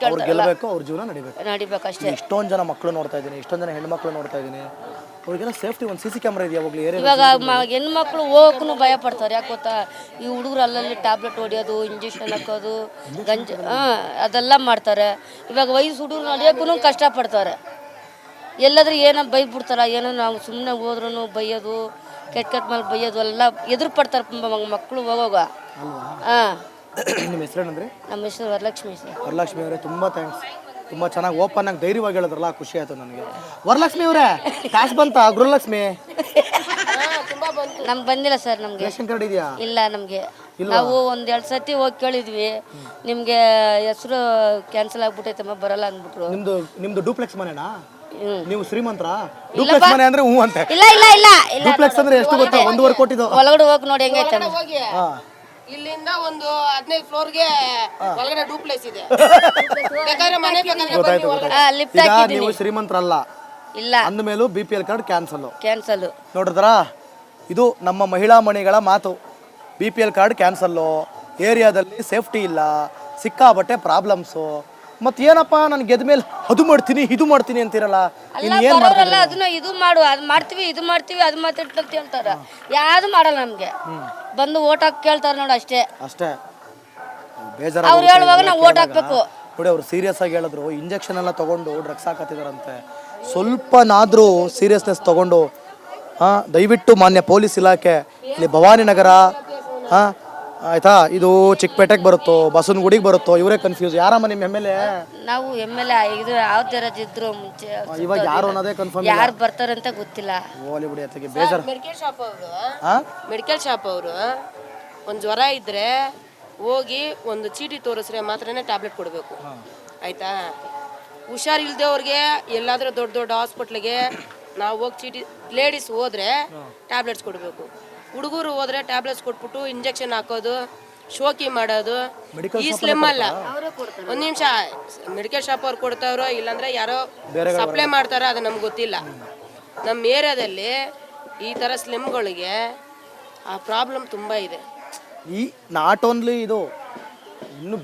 ಕೇಳ್ತಾರಲ್ಲ ಗೆಲ್ಲಬೇಕು, ಅವ್ರ ಜೀವನ ನಡಿಬೇಕು ಅಷ್ಟೇ. ಇಷ್ಟೊಂದು ಜನ ಮಕ್ಕಳು ನೋಡ್ತಾ ಇದ್ದೀನಿ, ಇಷ್ಟೊಂದು ಜನ ಹೆಣ್ಮಕ್ಳು ನೋಡ್ತಾ ಇದ್ದೀನಿ, ಅವ್ರಿಗೆಲ್ಲ ಸೇಫ್ಟಿ ಒಂದು CC ಕ್ಯಾಮ್ರಾ ಇದೆಯಾ ಹೋಗ್ಲಿ ಏರಿಯಾ? ಇವಾಗ ಹೆಣ್ಮಕ್ಳು ಹೋಗಕ್ಕೂ ಭಯ ಪಡ್ತಾರೆ. ಯಾಕೆ ಗೊತ್ತಾ, ಈ ಹುಡುಗರು ಅಲ್ಲಲ್ಲಿ ಟ್ಯಾಬ್ಲೆಟ್ ಹೊಡಿಯೋದು, ಇಂಜೆಕ್ಷನ್ ಹಾಕೋದು, ಅದೆಲ್ಲ ಮಾಡ್ತಾರೆ. ಇವಾಗ ವಯಸ್ಸು ಹುಡುಗರು ನಡೆಯೋಕ್ಕೂ ಕಷ್ಟಪಡ್ತಾರೆ. ಎಲ್ಲಾದ್ರೂ ಏನೋ ಬೈದ್ಬಿಡ್ತಾರ, ಏನೋ ನಾವು ಸುಮ್ಮನೆ ಹೋದ್ರೂ ಬೈಯೋದು, ಕೆಟ್ಟ ಮೇಲೆ ಬೈಯೋದು ಎಲ್ಲ ಎದುರು ಪಡ್ತಾರೆ ಮಕ್ಕಳು ಹೋಗೋಗ. ಹಾಂ. ನಿಮ್ಮ ಹೆಸರೇನಂದ್ರೆ? ನಮ್ಮ ಹೆಸರು ವರಲಕ್ಷ್ಮಿ ಸರ್. ವರಲಕ್ಷ್ಮಿ ಅವರೇ, ತುಂಬ ಥ್ಯಾಂಕ್ಸ್. ತುಂಬ ಚೆನ್ನಾಗಿ ಓಪನ್ ಆಗಿ ಧೈರ್ಯವಾಗಿ ಹೇಳಿದ್ರಲ್ಲ, ಖುಷಿ ಆಯ್ತು ನನಗೆ. ವರಲಕ್ಷ್ಮಿ ಅವರೇ, ಕ್ಯಾಶ್ ಬಂತಾ? ಗೃಹಲಕ್ಷ್ಮಿ ನಮ್ಗೆ ಬಂದಿಲ್ಲ ಸರ್. ನಮಗೆ ರೇಷನ್ ಕಾರ್ಡ್ ಇದೆಯಾ? ಇಲ್ಲ ನಮಗೆ. ನಾವು 1-2 ಸತಿ ಹೋಗಿ ಕೇಳಿದ್ವಿ, ನಿಮಗೆ ಹೆಸರು ಕ್ಯಾನ್ಸಲ್ ಆಗ್ಬಿಟ್ಟೈತಮ್ಮ, ಬರಲ್ಲ ಅಂದ್ಬಿಟ್ರು. ನಿಮ್ದು ಡೂಪ್ಲೆಕ್ಸ್ ಮನೆನಾ? ನೀವು ಶ್ರೀಮಂತರ? ಡೂಪ್ಲೆಕ್ಸ್ ಮನೆ ಅಂದ್ರೆ ಹೂ ಅಂತೆ. ಇಲ್ಲ ಇಲ್ಲ ಇಲ್ಲ ಇಲ್ಲ. ಡೂಪ್ಲೆಕ್ಸ್ ಅಂದ್ರೆ ಎಷ್ಟು ಗೊತ್ತಾ? 1.5 ಕೋಟಿದು. ಒಳಗಡೆ ಹೋಗಿ ನೋಡಿ ಹೆಂಗೈತೆ. ಇಲ್ಲಿಂದ ಒಂದು 15 ಫ್ಲೋರ್ಗೆ ಒಳಗಡೆ ಡೂಪ್ಲೆಕ್ಸ್ ಇದೆ. ಲಿಫ್ಟ್ ಈಗ ಹಾಕಿದ್ದೀನಿ. ನೀವು ಶ್ರೀಮಂತರಲ್ಲ ಇಲ್ಲ ಅಂದಮೇಲೂ BPL ಕಾರ್ಡ್ ಕ್ಯಾನ್ಸಲ್. ನೋಡಿದ್ರಾ? ಇದು ನಮ್ಮ ಮಹಿಳಾ ಮಣಿಗಳ ಮಾತು. BPL ಕಾರ್ಡ್ ಕ್ಯಾನ್ಸಲ್ಲು, ಏರಿಯಾದಲ್ಲಿ ಸೇಫ್ಟಿ ಇಲ್ಲ, ಸಿಕ್ಕಾಬಟ್ಟೆ ಪ್ರಾಬ್ಲಮ್ಸು. ಮತ್ತೇನಪ್ಪ, ನಾನು ಗೆದ್ದ ಮೇಲೆ ಅದು ಮಾಡ್ತೀನಿ ಇದು ಮಾಡ್ತೀನಿ ಅಂತಿರಲ್ಲ, ಬರೋರಲ್ಲ ಅದನ್ನ ಇದು ಮಾಡು, ಅದು ಮಾಡ್ತೀವಿ ಇದು ಮಾಡ್ತೀವಿ ಅದು ಮಾತಾಡ್ತ ಹೇಳ್ತಾರ. ಯಾವ್ದು ಮಾಡಲ್ಲ ನಮ್ಗೆ. ಬಂದು ಓಟ್ ಹಾಕಿ ಕೇಳ್ತಾರ ನೋಡಿ, ಅಷ್ಟೇ ಅಷ್ಟೇ. ಬೇಜಾರು ಅವ್ರು ಹೇಳುವಾಗ ನಾವು ಓಟ್ ಹಾಕ್ಬೇಕು ನೋಡಿ. ಅವ್ರು ಸೀರಿಯಸ್ ಆಗಿ ಹೇಳಿದ್ರು, ಇಂಜೆಕ್ಷನ್ ಎಲ್ಲ ತಗೊಂಡು ಡ್ರಗ್ಸ್ ಹಾಕತ್ತಿದಾರಂತೆ. ಸ್ವಲ್ಪನಾದ್ರೂ ಸೀರಿಯಸ್ನೆಸ್ ತಗೊಂಡು ದಯವಿಟ್ಟು ಮಾನ್ಯ ಪೊಲೀಸ್ ಇಲಾಖೆ, ಇಲ್ಲಿ ಭವಾನಿ ನಗರ ಆಯ್ತಾ, ಇದು ಚಿಕ್ಕಪೇಟೆಗೆ ಬರುತ್ತೋ ಬಸವನಗುಡಿಗೆ ಬರುತ್ತೋ, ಇವರೇ ಕನ್ಫ್ಯೂಸ್. ಯಾರಮ್ಮ ನಿಮ್ಮ MLA? ನಾವು MLA ಇದು ಯಾವ್ದಾರ ಇದ್ರು ಮುಂಚೆ. ಇವಾಗ ಯಾರು ಅನ್ನೋದೇ ಕನ್ಫರ್ಮ್. ಯಾರು ಬರ್ತಾರಂತ ಗೊತ್ತಿಲ್ಲ. ಓಲಿ ಬಿಡಿ ಅತ್ತಿಗೆ ಬೇಜಾರು. ಮೆಡಿಕಲ್ ಶಾಪ್ ಅವರು ಒಂದು ಜ್ವರ ಇದ್ರೆ ಹೋಗಿ ಒಂದು ಚೀಟಿ ತೋರಿಸ್ರೆ ಮಾತ್ರನೇ ಟ್ಯಾಬ್ಲೆಟ್ ಕೊಡಬೇಕು, ಆಯ್ತಾ? ಹುಷಾರಿಲ್ದವ್ರಿಗೆ ಎಲ್ಲಾದ್ರೂ ದೊಡ್ಡ ದೊಡ್ಡ ಹಾಸ್ಪಿಟ್ಲಿಗೆ ನಾವು ಹೋಗಿ ಚೀಟಿ, ಲೇಡೀಸ್ ಹೋದ್ರೆ ಟ್ಯಾಬ್ಲೆಟ್ಸ್ ಕೊಡಬೇಕು. ಹುಡುಗರು ಹೋದ್ರೆ ಟ್ಯಾಬ್ಲೆಟ್ಸ್ ಕೊಟ್ಬಿಟ್ಟು ಇಂಜೆಕ್ಷನ್ ಹಾಕೋದು, ಶೋಕಿ ಮಾಡೋದು. ಈ ಸ್ಲಿಮ್ ಅಲ್ಲ. ಒಂದ್ ನಿಮಿಷ, ಮೆಡಿಕಲ್ ಶಾಪ್ ಅವ್ರು ಕೊಡ್ತಾವ್ರೋ ಇಲ್ಲಾಂದ್ರೆ ಯಾರೋ ಸಪ್ಲೈ ಮಾಡ್ತಾರೋ ಅದು ನಮ್ಗೆ ಗೊತ್ತಿಲ್ಲ. ನಮ್ಮ ಏರಿಯಾದಲ್ಲಿ ಈ ತರ ಸ್ಲಿಮ್ಗಳಿಗೆ ಆ ಪ್ರಾಬ್ಲಮ್ ತುಂಬಾ ಇದೆ. ಈ ನಾಟ್ ಓನ್ಲಿ ಇದು, ಇನ್ನು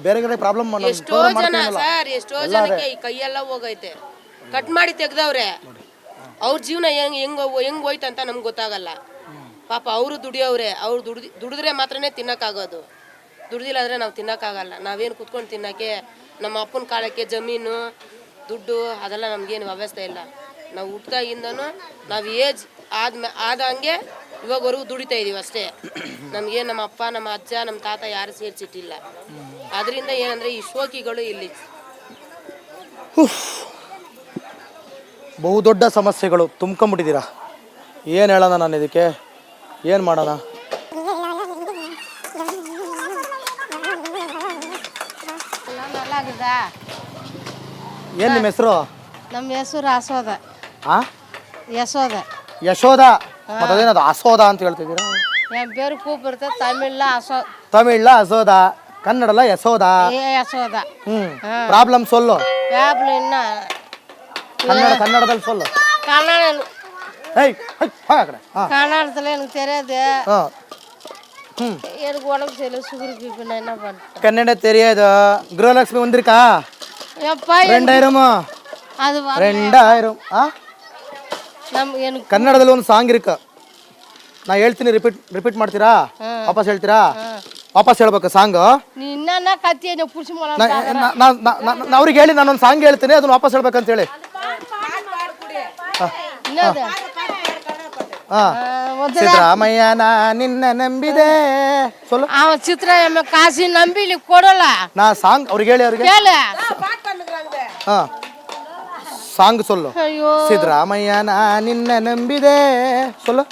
ಬೇರೆ ಪ್ರಾಬ್ಲಮ್. ಎಷ್ಟೋ ಜನ ಸರ್, ಎಷ್ಟೋ ಜನಕ್ಕೆ ಈ ಕೈಯೆಲ್ಲ ಹೋಗೈತೆ, ಕಟ್ ಮಾಡಿ ತೆಗ್ದವ್ರೆ. ಅವ್ರ ಜೀವನ ಹೆಂಗ್ ಹೋಯ್ತಂತ ನಮ್ಗೆ ಗೊತ್ತಾಗಲ್ಲ. ಪಾಪ ಅವರು ದುಡಿಯೋವ್ರೆ, ಅವ್ರು ದುಡಿದ್ರೆ ಮಾತ್ರನೇ ತಿನ್ನಕ್ಕಾಗೋದು. ದುಡ್ದಿಲ್ಲ ಅಂದ್ರೆ ನಾವು ತಿನ್ನಕ್ಕಾಗಲ್ಲ. ನಾವೇನು ಕುತ್ಕೊಂಡು ತಿನ್ನಕ್ಕೆ, ನಮ್ಮ ಅಪ್ಪನ ಕಾಲಕ್ಕೆ ಜಮೀನು ದುಡ್ಡು ಅದೆಲ್ಲ ನಮ್ಗೇನು ವ್ಯವಸ್ಥೆ ಇಲ್ಲ. ನಾವು ಹುಟ್ಟಾಗಿಂದನೂ ನಾವು ಏಜ್ ಆದಂಗೆ ಇವಾಗವರೆಗೂ ದುಡಿತಾ ಇದೀವಿ ಅಷ್ಟೇ. ನಮ್ಗೆ ನಮ್ಮ ಅಪ್ಪ, ನಮ್ಮ ಅಜ್ಜ, ನಮ್ಮ ತಾತ ಯಾರು ಸೇರ್ಸಿಟ್ಟಿಲ್ಲ. ಅದರಿಂದ ಏನಂದ್ರೆ ಈ ಶೋಕಿಗಳು ಇಲ್ಲಿ ಬಹುದೊಡ್ಡ ಸಮಸ್ಯೆಗಳು ತುಂಬ್ಕೊಂಬಿಟ್ಟಿದ್ದೀರಾ. ಏನು ಹೇಳೋಣ ನಾನು ಇದಕ್ಕೆ, ಏನು ಮಾಡೋಣ? ಏನು ನಿಮ್ಮ ಹೆಸರು? ನಮ್ಮ ಹೆಸರು ಯಶೋದ. ಯಶೋದ. ಯಶೋದ. ಮತ್ತದೇನದು ಅಸೋದ ಅಂತ ಹೇಳ್ತಿದ್ದೀರಾ? ಬೇರೆ ಕೂ ಬರ್ತದೆ. ತಮಿಳ್ಲ ಅಸೋದ, ಕನ್ನಡಲ್ಲ ಯಶೋದ. ಯಶೋದ. ಪ್ರಾಬ್ಲಮ್ ಸೊಲ್ಲು. ಪ್ರಾಬ್ಲಮ್ ಕನ್ನಡದಲ್ಲಿ ಸೊಲ್ಲು. கன்னடத்துல எனக்கு தெரியாது. எனக்கு உடம்பு சரியில்லை, சுகர் பிபி. நான் என்ன பண்ணுறேன்? கன்னட தெரியாது. ಗೃಹಲಕ್ಷ್ಮಿ வந்திருக்கா? 2000. அது 2000. எனக்கு ಕನ್ನಡದಲ್ಲಿ ಒಂದು ಸಾಂಗ್ ಇருக்கு, ನಾ ಹೇಳ್ತೀನಿ, ರಿಪೀಟ್ ಮಾಡ್ತೀರಾ? ವಾಪಸ್ ಹೇಳ್ತೀರಾ? ವಾಪಸ್ ಹೇಳ್ಬೇಕು ಸಾಂಗ್. ನಿನ್ನ ಕತ್ತಿ ಪುರುಷ ಅವ್ರಿಗೆ ಹೇಳಿ, ನಾನೊಂದು ಸಾಂಗ್ ಹೇಳ್ತೀನಿ, ಅದನ್ನ ವಾಪಸ್ ಹೇಳ್ಬೇಕಂತ ಹೇಳಿ. ಸಿದ್ದರಾಮಯ್ಯ ನಾ ನಿನ್ನ ನಂಬಿದೆ ಸೊಲ್ಲು. ಚಿತ್ರ ಕಾಸಿ ನಂಬಿ ಕೊಡಲ್ಲ. ನಾ ಸಾಂಗ್ ಅವ್ರಿಗೆ ಹೇಳಿ, ಅವ್ರಿಗೆ ಸಾಂಗ್ ಸೊಲ್ಲು. ಸಿದ್ದರಾಮಯ್ಯ ನಾ ನಿನ್ನ ನಂಬಿದೆ ಸೊಲ್ಲು.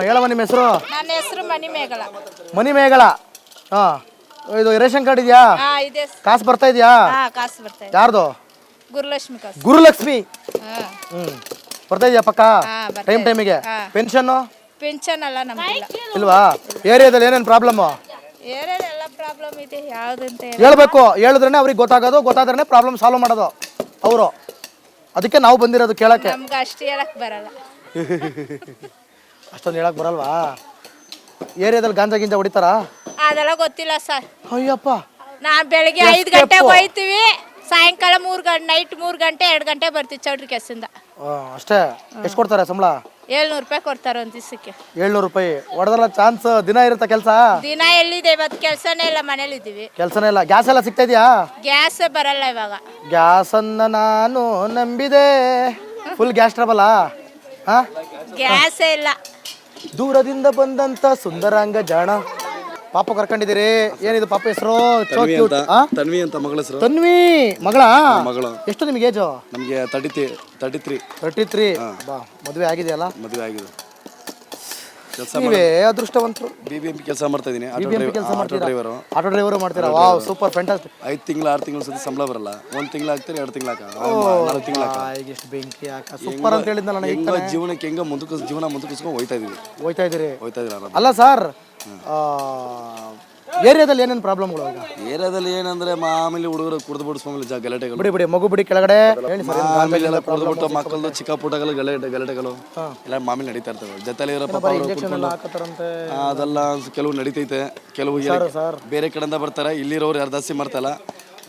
ಹೇಳಮ್ಮ ನಿಮ್ಮ ಹೆಸರು? ನನ್ನ ಹೆಸರು ಮಣಿಮೇಗಲ. ಮಣಿಮೇಗಲ. ಇದು ರೇಷನ್ ಕಾರ್ಡ್ ಇದೆಯಾ? ಕಾಸು ಬರ್ತಾ ಇದೆಯಾ? ಕಾಸು ಬರ್ತಾ ಇದೆ. ಯಾರ್ದು? ಗುರುಲಕ್ಷ್ಮಿ ಕಾಸು. ಗುರುಲಕ್ಷ್ಮಿ. ಬರ್ತಾ ಇದೆಯಾ ಪಕ್ಕ ಟೈಮಿಗೆ? ಪೆನ್ಷನ್ ಅಲ್ಲ ನಮ್ಗಿಲ್ಲ. ಇಲ್ವಾ? ಏರಿಯಾದಲ್ಲಿ ಏನೇನು ಪ್ರಾಬ್ಲಮ್? ಏರಿಯಾದೆಲ್ಲ ಪ್ರಾಬ್ಲಮ್ ಇದೆ. ಯಾವ್ದಂತ ಹೇಳ್ಬೇಕು, ಹೇಳಿದ್ರೇನೆ ಅವ್ರಿಗೆ ಗೊತ್ತಾಗೋದು, ಗೊತ್ತಾದ್ರೇನೆ ಪ್ರಾಬ್ಲಮ್ ಸಾಲ್ವ್ ಮಾಡೋದು ಅವರು. ಅದಕ್ಕೆ ನಾವು ಬಂದಿರೋದು ಕೇಳಕ್ಕೆ. ನಮ್ಗೆ ಅಷ್ಟು ಹೇಳಕ್ ಬರಲ್ಲ. ಅಷ್ಟೊಂದು ಹೇಳಕ್ ಬರಲ್ವಾ? ಏರಿಯಾದಲ್ಲಿ ಗಾಂಜಾ ಗಿಂಜಾ ಹೊಡಿತಾರಾ? ಅದೆಲ್ಲ ಗೊತ್ತಿಲ್ಲ ಸರ್. ಅಯ್ಯಪ್ಪ ನಾನ್ ಬೆಳಿಗ್ಗೆ 5 ಗಂಟೆಗೆ ಹೋಯ್ತೀವಿ, ಸಾಯಂಕಾಲ 3 ಗಂಟೆ, ನೈಟ್ 3 ಗಂಟೆ 2 ಗಂಟೆ ಬರ್ತೀವಿ ಚೌಟ್ರಿ ಕೆಲ್ಸದಿಂದ. ಅಷ್ಟೇ. ಎಷ್ಟು ಕೊಡ್ತಾರೆ ಸಂಬಳ? 700 ರೂಪಾಯಿ ಕೊಡ್ತಾರೆ ಒಂದು ದಿವಸಕ್ಕೆ. 700 ರೂಪಾಯಿ ಹೊಡೆದ್ರಲ್ಲ ಚಾನ್ಸ್. ದಿನ ಇರುತ್ತಾ ಕೆಲಸ? ದಿನ ಎಲ್ಲಿದೆ, ಇವತ್ತು ಕೆಲಸನೇ ಇಲ್ಲ, ಮನೇಲಿ ಇದ್ದೀವಿ. ಕೆಲಸನೇ ಇಲ್ಲ. ಗ್ಯಾಸ್ ಎಲ್ಲ ಸಿಗ್ತಾ ಇದೆಯಾ? ಗ್ಯಾಸ್ ಬರಲ್ಲ ಇವಾಗ. ಗ್ಯಾಸ್ ಅನ್ನ ನಾನು ನಂಬಿದೆ. Full gas trouble. ಹಾ, ಗ್ಯಾಸೇ ಇಲ್ಲ. ದೂರದಿಂದ ಬಂದಂತ ಸುಂದರಾಂಗ ಜಾಣ ಪಾಪ ಕರ್ಕೊಂಡಿದ್ದೀರಿ. ಏನಿದು ಪಾಪ ಹೆಸರು? ತನ್ವಿ ಅಂತ ಮಗಳ ಹೆಸರು. ತನ್ವಿ ಮಗಳ? ಮಗಳು. ಎಷ್ಟು ನಿಮಗೆ ಏಜು? ನಮಗೆ 33. ಬಾ, ಮದುವೆ ಆಗಿದೆಯಲ್ಲ? ಮದುವೆ ಆಗಿದೆ. ಕೆಲಸ ನೀವೇ ಅದೃಷ್ಟವಂತರು. BBMP ಕೆಲಸ ಮಾಡ್ತಾ ಇದೀನಿ. ಕೆಲಸ ಆಟೋ ಡ್ರೈವರು. ಆಟೋ ಡ್ರೈವರು ಮಾಡ್ತೀರಾ? Wow, super, fantastic. 5 ತಿಂಗಳು 6 ತಿಂಗಳು ಸತಿ ಸಂಬಳ ಬರಲ್ಲ. 1 ತಿಂಗಳು ಹಾಕ್ತಾರೆ, 2 ತಿಂಗಳು ಹಾಕ, 4 ತಿಂಗಳು ಹಾಕ. ಈಗ ಎಷ್ಟು ಬೆಂಕಿ ಹಾಕ. ಸೂಪರ್ ಅಂತ ಹೇಳಿದ್ನಲ್ಲ ನನಗೆ. ಹೆಂಗ ಜೀವನಕ್ಕೆ ಹೆಂಗ ಜೀವನ ಮುಂದಕ್ಕಿಸ್ಕೊಂಡು ಹೋಯ್ತಾ ಇದೀವಿ. ಹೋಯ್ತಾ ಇದ್ದೀರಿ? ಹೋಯ್ತಾ ಇದ್ದೀರಾ? ಅಲ್ಲ ಸರ್, ಏರಿಯಾದಲ್ಲಿ ಏನೇನು ಪ್ರಾಬ್ಲಮ್ಗಳು ಈಗ? ಏರಿಯಾದಲ್ಲಿ ಏನಂದ್ರೆ ಮಾಮೂಲಿ ಹುಡುಗರು ಕುಡಿದು ಬಿಡಿಸ್ಕೊಂಡ್ಮೇಲೆ ಗಲಾಟೆಗಳು. ಬಿಡಿ ಮಗು ಬಿಡಿ ಕೆಳಗಡೆ ಹೇಳಿ ಸರ್. ಮಾಮೂಲಿ ಎಲ್ಲ ಕುಡಿದು ಬಿಟ್ಟು ಮಕ್ಕಳು ಚಿಕ್ಕ ಪುಟ್ಟಗಳು ಗಲಾಟೆಗಳು ಎಲ್ಲ ಮಾಮೂಲಿ ನಡೀತಾ ಇರ್ತವೆ. ಜೊತೆಲಿ ಇರೋ ಪಾಪ ಅದೆಲ್ಲ ಕೆಲವು ನಡೀತೈತೆ. ಕೆಲವು ಬೇರೆ ಕಡೆಯಿಂದ ಬರ್ತಾರೆ, ಇಲ್ಲಿರೋರು ಯಾರು ಜಾಸ್ತಿ ಮಾಡ್ತಾಯಿಲ್ಲ.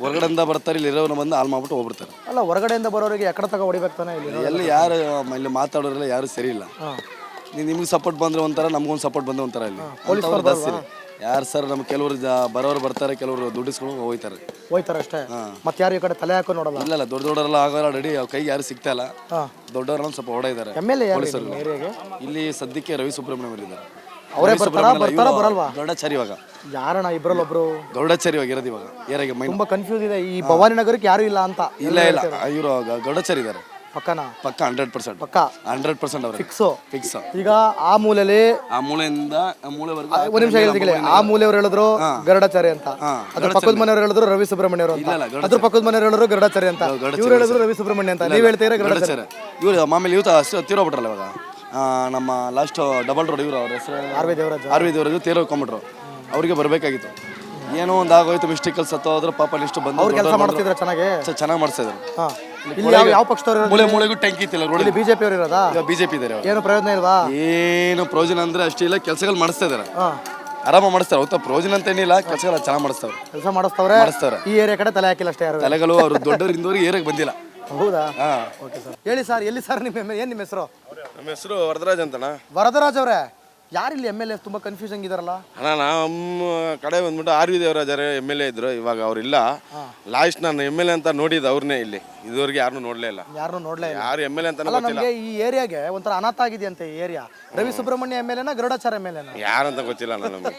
ಹೊರಗಡೆಯಿಂದ ಬರ್ತಾರೆ, ಇಲ್ಲಿರೋರು ಬಂದು ಹಾಳು ಮಾಡ್ಬಿಟ್ಟು ಹೋಗ್ಬಿಡ್ತಾರೆ. ಅಲ್ಲ, ಹೊರಗಡೆಯಿಂದ ಬರೋರಿಗೆ ಎಕಡೆ ತಗೋ ಹೊಡಿಬೇಕು ತಾನೆ. ಎಲ್ಲಿ ಯಾರು ಇಲ್ಲಿ ಮಾತಾಡೋರೆಲ್ಲ ಯಾರು ಸರಿ ಇಲ್ಲ. ನಿಮ್ಗೆ ಸಪೋರ್ಟ್ ಬಂದ್ರೆ ಒಂಥರ, ನಮ್ಗೊಂದು ಸಪೋರ್ಟ್ ಬಂದ್ರೆ ಒಂಥರ. ಇಲ್ಲಿ ಜಾಸ್ತಿ ಯಾರು ಸರ್, ನಮ್ಗೆ ಕೆಲವರು ಬರೋರು ಬರ್ತಾರೆ, ಕೆಲವರು ದುಡ್ಡಿಸ್ಕೊಂಡು ಹೋಯ್ತಾರೆ ಅಷ್ಟೇ. ಮತ್ತೆ ಯಾರು ಈ ಕಡೆ ತಲೆ ಹಾಕೋ ನೋಡಲ್ಲ. ಇಲ್ಲ ದೊಡ್ಡವರೆಲ್ಲ ಆಗೋಲ್ಲ ರೆಡಿ. ಕೈಗೆ ಯಾರು ಸಿಗ್ತಾ ಇಲ್ಲ. ದೊಡ್ಡವರೆಲ್ಲ ಸ್ವಲ್ಪ ಓಡ ಇದ್ದಾರೆ. ಇಲ್ಲಿ ಸದ್ಯಕ್ಕೆ ರವಿ ಸುಬ್ರಹ್ಮಣ್ಯ ಇದ್ದಾರೆ. ಅವರೇ ಬರಲ್ವಾ? ಗೌಡಾಚಾರಿ ಇವಾಗ ಯಾರಣ್ಣ ಇಬ್ರಲ್ಲಿ ಒಬ್ರು ಗೌಡಾಚಾರಿ ಇವಾಗ ಇರೋದು. ಇವಾಗ ಏರಾಗೆ ತುಂಬಾ ಕನ್ಫ್ಯೂಸ್ ಇದೆ. ಈ ಭವಾನಿ ನಗರಕ್ಕೆ ಯಾರು ಇಲ್ಲ ಅಂತ. ಇಲ್ಲ ಇವರು ಗೌಡಾಚಾರಿ ಇದ್ದಾರೆ. ಪಕ್ಕ 100%. ಪಕ್ಕ 100% ಅವ್ರೆ ಫಿಕ್ಸ್. ಈಗ ಆ ಮೂಲೆಯಲ್ಲಿ, ಆ ಮೂಲೆಯಿಂದ ಮೂಲೆವರೆಗೂ ಒಂದು ನಿಮಿಷ ಹೇಳ್ತಿಲ್ಲ. ಆ ಮೂಲೆಯವರು ಹೇಳಿದ್ರು ಗರುಡಾಚಾರಿ ಅಂತ, ಅದ್ರ ಪಕ್ಕದ ಮನೆಯವರು ಹೇಳಿದ್ರು ರವಿ ಸುಬ್ರಹ್ಮಣ್ಯ ಅವರು ಅಂತ, ಅದ್ರ ಪಕ್ಕದ ಮನೆಯವರು ಹೇಳಿದ್ರು ಗರುಡಾಚಾರಿ ಅಂತ, ಇವ್ರು ಹೇಳಿದ್ರು ರವಿ ಸುಬ್ರಹ್ಮಣ್ಯ ಅಂತ. ನೀವ್ ಹೇಳ್ತೀರಾ ಗರುಡಾಚಾರಿ. ಇವ್ರು ಮಾಮೂಲಿ ತೀರೋಗ್ಬಿಟ್ರಲ್ಲ ಇವಾಗ. ನಮ್ಮ ಲಾಸ್ಟ್ ಡಬಲ್ ರೋಡ್ ಇವರು ಅವ್ರ ಹೆಸರು ಆರ್ ವಿ ದೇವರಾಜು ತೀರೋಗ್ಕೊಂಡ್ಬಿಟ್ರು. ಅವ್ರಿಗೆ ಬರಬೇಕಾಗಿತ್ತು. ಏನೋ ಒಂದು ಆಗೋಯ್ತು, ಮಿಸ್ಟೇಕಲ್ಲಿ ಸತ್ತೋದ್ರೆ ಪಾಪ ಲಿಸ್ಟ್ ಬಂದು ಕೆಲಸ ಮಾಡ್ತಿದ್ರು. ಚೆನ್ನಾಗಿ ಮಾಡ್ತಾ ಇದ್ರು. ಯಾವ ಪಕ್ಷದವರು? ಮೂಳೆಗೂ ಟ್ಯಾಂಕ್ ಇತ್ತಿಲ್ಲ ರೋಡ್. ಬಿಜೆಪಿ ಅವರು ಇರೋದಾ? ಬಿಜೆಪಿ ಇದಾರೆ. ಏನು ಪ್ರಯೋಜನ ಇಲ್ವಾ? ಏನು ಪ್ರಯೋಜನ ಅಂದ್ರೆ ಅಷ್ಟಿಲ್ಲ. ಕೆಲಸಗಳು ಮಾಡಿಸ್ತಾ ಇದಾರೆ, ಆರಾಮ ಮಾಡಿಸ್ತಾರೆ. ಅವತ್ತ ಪ್ರಯೋಜನ ಅಂತ ಏನಿಲ್ಲ, ಕೆಲಸಗಳು ಚೆನ್ನಾಗಿ ಮಾಡಿಸ್ತಾವ್ರೆ. ಈ ಏರಿಯಾ ಕಡೆ ತಲೆ ಹಾಕಿಲ್ಲ ಅಷ್ಟೇ. ತಲೆಗಳು ಅವ್ರು ದೊಡ್ಡವರಿಂದವ್ರಿಗೆ ಏರಿಯಾಗೆ ಬಂದಿಲ್ಲ. ಹೌದಾ? Okay sir. ಹೇಳಿ ಸರ್, ಎಲ್ಲಿ ಸರ್ ನಿಮ್ಮ ಹೆಸರು? ನಮ್ಮ ಹೆಸರು ವರದರಾಜ್ ಅಂತಣ್ಣ. ವರದರಾಜ್ ಅವರೇ, ಯಾರಿಲ್ಲಿ MLA ತುಂಬಾ ಕನ್ಫ್ಯೂಷನ್ ಇದಾರಲ್ಲ? ಅಣ್ಣ, ನಮ್ಮ ಕಡೆ ಬಂದ್ಬಿಟ್ಟು ಆರ್ ವಿ ದೇವರಾಜರೇ MLA ಇದ್ರು. ಇವಾಗ ಅವ್ರಿಲ್ಲ. ಲಾಸ್ಟ್ ನಾನು MLA ಅಂತ ನೋಡಿದ್ದು ಅವ್ರನ್ನೇ. ಇಲ್ಲಿ ಇದುವರೆಗೆ ಯಾರು ನೋಡ್ಲೇ ಇಲ್ಲ. ಯಾರು MLA ಅಂತ ನಮಗೆ ಈ ಏರಿಯಾಗೆ ಒಂಥರ ಅನಾಥ ಆಗಿದೆಯಂತೆ ಈ ಏರಿಯಾ. ರವಿ ಸುಬ್ರಹ್ಮಣ್ಯ MLA ನ ಗರುಡಾಚಾರ್ಯ MLA ನ ಯಾರಂತ ಗೊತ್ತಿಲ್ಲ ನಮಗೆ.